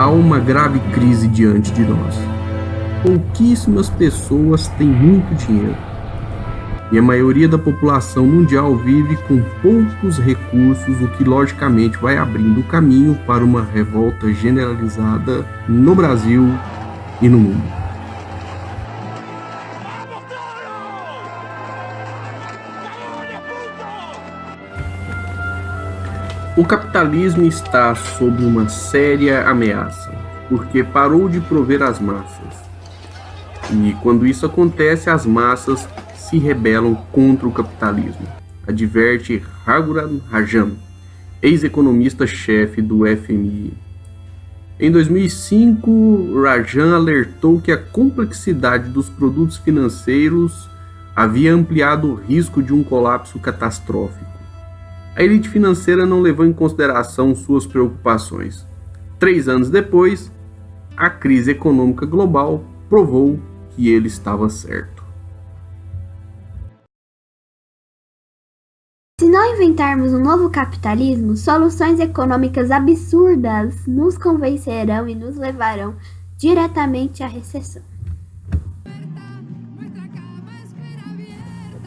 há uma grave crise diante de nós. Pouquíssimas pessoas têm muito dinheiro, e a maioria da população mundial vive com poucos recursos, o que logicamente vai abrindo o caminho para uma revolta generalizada no Brasil e no mundo. O capitalismo está sob uma séria ameaça, porque parou de prover as massas. E quando isso acontece, as massas se rebelam contra o capitalismo, adverte Raghuram Rajan, ex-economista-chefe do FMI. Em 2005, Rajan alertou que a complexidade dos produtos financeiros havia ampliado o risco de um colapso catastrófico. A elite financeira não levou em consideração suas preocupações. 3 anos depois, a crise econômica global provou que ele estava certo. Se não inventarmos um novo capitalismo, soluções econômicas absurdas nos convencerão e nos levarão diretamente à recessão.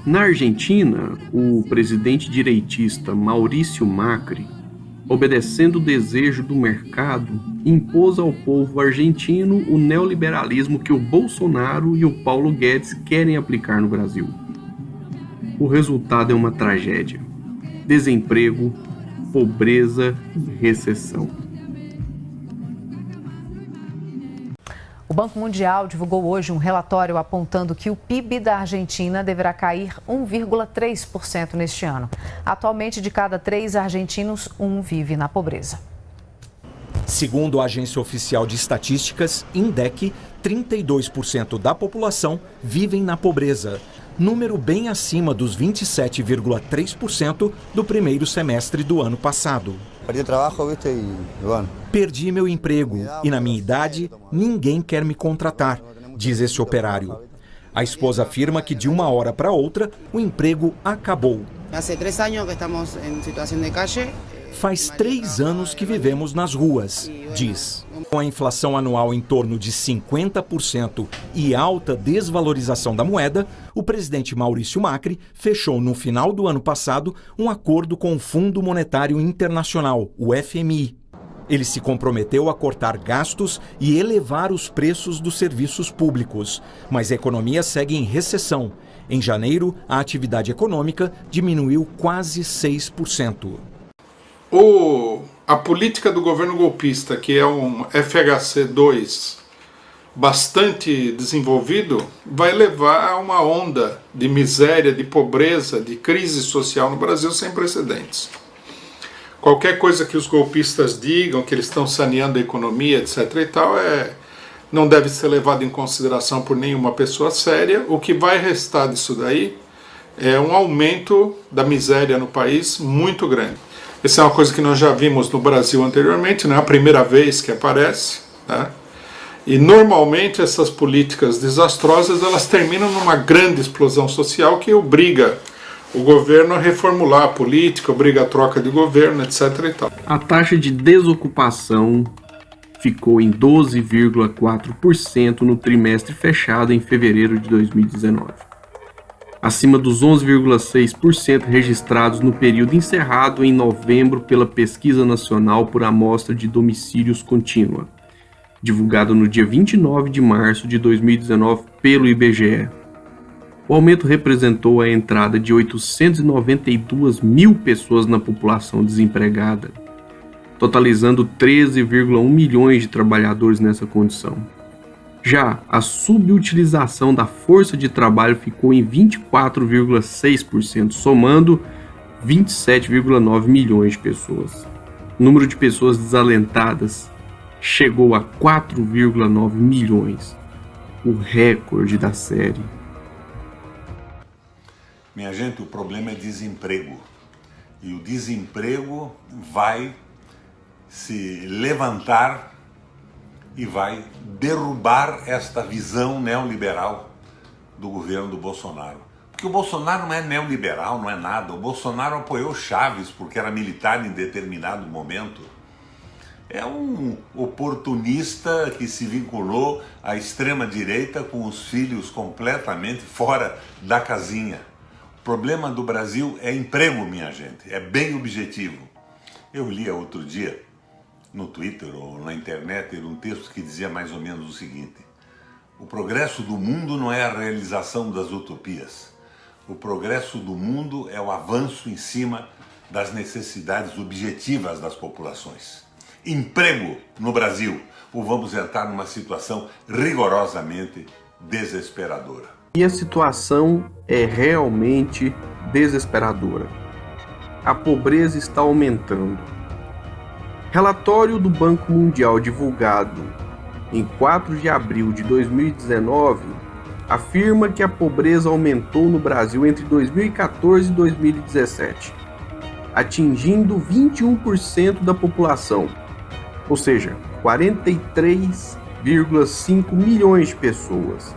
Na Argentina, o presidente direitista Maurício Macri, obedecendo o desejo do mercado, impôs ao povo argentino o neoliberalismo que o Bolsonaro e o Paulo Guedes querem aplicar no Brasil. O resultado é uma tragédia: desemprego, pobreza e recessão. O Banco Mundial divulgou hoje um relatório apontando que o PIB da Argentina deverá cair 1,3% neste ano. Atualmente, de cada 3 argentinos, 1 vive na pobreza. Segundo a agência oficial de estatísticas, INDEC, 32% da população vivem na pobreza, número bem acima dos 27,3% do primeiro semestre do ano passado. Perdi meu emprego e, na minha idade, ninguém quer me contratar, diz esse operário. A esposa afirma que de uma hora para outra o emprego acabou. Faz 3 anos que vivemos nas ruas, diz. Com a inflação anual em torno de 50% e alta desvalorização da moeda, o presidente Maurício Macri fechou no final do ano passado um acordo com o Fundo Monetário Internacional, o FMI. Ele se comprometeu a cortar gastos e elevar os preços dos serviços públicos, mas a economia segue em recessão. Em janeiro, a atividade econômica diminuiu quase 6%. A política do governo golpista, que é um FHC-2 bastante desenvolvido, vai levar a uma onda de miséria, de pobreza, de crise social no Brasil sem precedentes. Qualquer coisa que os golpistas digam, que eles estão saneando a economia, etc. e tal, não deve ser levado em consideração por nenhuma pessoa séria. O que vai restar disso daí é um aumento da miséria no país muito grande. Essa é uma coisa que nós já vimos no Brasil anteriormente, não é a primeira vez que aparece, né? E normalmente essas políticas desastrosas elas terminam numa grande explosão social que obriga o governo a reformular a política, obriga a troca de governo, etc. e tal. A taxa de desocupação ficou em 12,4% no trimestre fechado em fevereiro de 2019. Acima dos 11,6% registrados no período encerrado em novembro pela Pesquisa Nacional por Amostra de Domicílios Contínua, divulgada no dia 29 de março de 2019 pelo IBGE. O aumento representou a entrada de 892 mil pessoas na população desempregada, totalizando 13,1 milhões de trabalhadores nessa condição. Já a subutilização da força de trabalho ficou em 24,6%, somando 27,9 milhões de pessoas. O número de pessoas desalentadas chegou a 4,9 milhões, o recorde da série. Minha gente, o problema é desemprego. E o desemprego vai se levantar e vai derrubar esta visão neoliberal do governo do Bolsonaro. Porque o Bolsonaro não é neoliberal, não é nada. O Bolsonaro apoiou Chaves porque era militar em determinado momento. é um oportunista que se vinculou à extrema-direita com os filhos completamente fora da casinha. O problema do Brasil é emprego, minha gente, é bem objetivo. Eu li outro dia, no Twitter ou na internet, um texto que dizia mais ou menos o seguinte: o progresso do mundo não é a realização das utopias. O progresso do mundo é o avanço em cima das necessidades objetivas das populações. Emprego no Brasil, ou vamos entrar numa situação rigorosamente desesperadora. E a situação é realmente desesperadora. A pobreza está aumentando. Relatório do Banco Mundial divulgado em 4 de abril de 2019 afirma que a pobreza aumentou no Brasil entre 2014 e 2017, atingindo 21% da população, ou seja, 43,5 milhões de pessoas.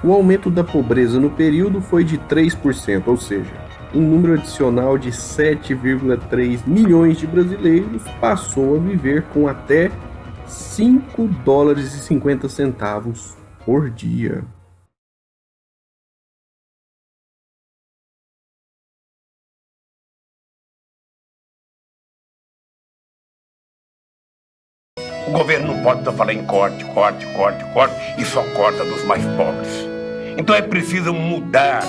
O aumento da pobreza no período foi de 3%, ou seja, um número adicional de 7,3 milhões de brasileiros passou a viver com até $5,50 por dia. O governo não pode estar falando em corte e só corta dos mais pobres. Então é preciso mudar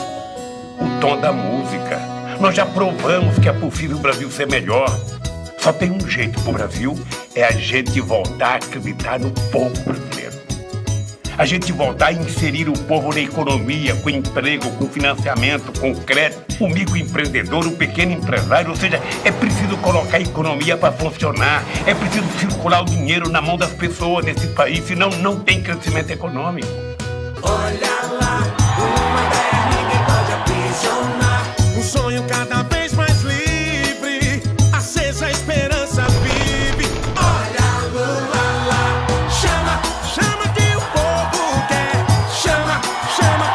o tom da música. Nós já provamos que é possível o Brasil ser melhor. Só tem um jeito pro Brasil, é a gente voltar a acreditar no povo brasileiro. A gente voltar a inserir o povo na economia, com emprego, com financiamento, com crédito, o microempreendedor, o pequeno empresário, ou seja, é preciso colocar a economia para funcionar, é preciso circular o dinheiro na mão das pessoas nesse país, senão não tem crescimento econômico. Olha lá, uma ideia ninguém pode aprisionar, um sonho cada vez mais livre, acesa a esperança vive. Olha a lua lá, chama que o povo quer, chama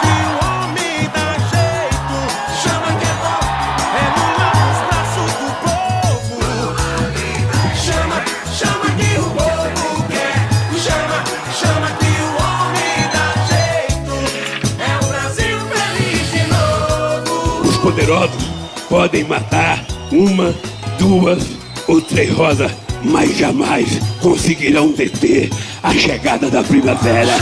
que o homem dá jeito, chama que é bom, é Lula nos braços do povo. Chama que o povo quer, chama que o homem dá jeito, é o Brasil feliz de novo. Os poderosos podem matar uma, duas ou três rosas, mas jamais conseguirão deter a chegada da primavera.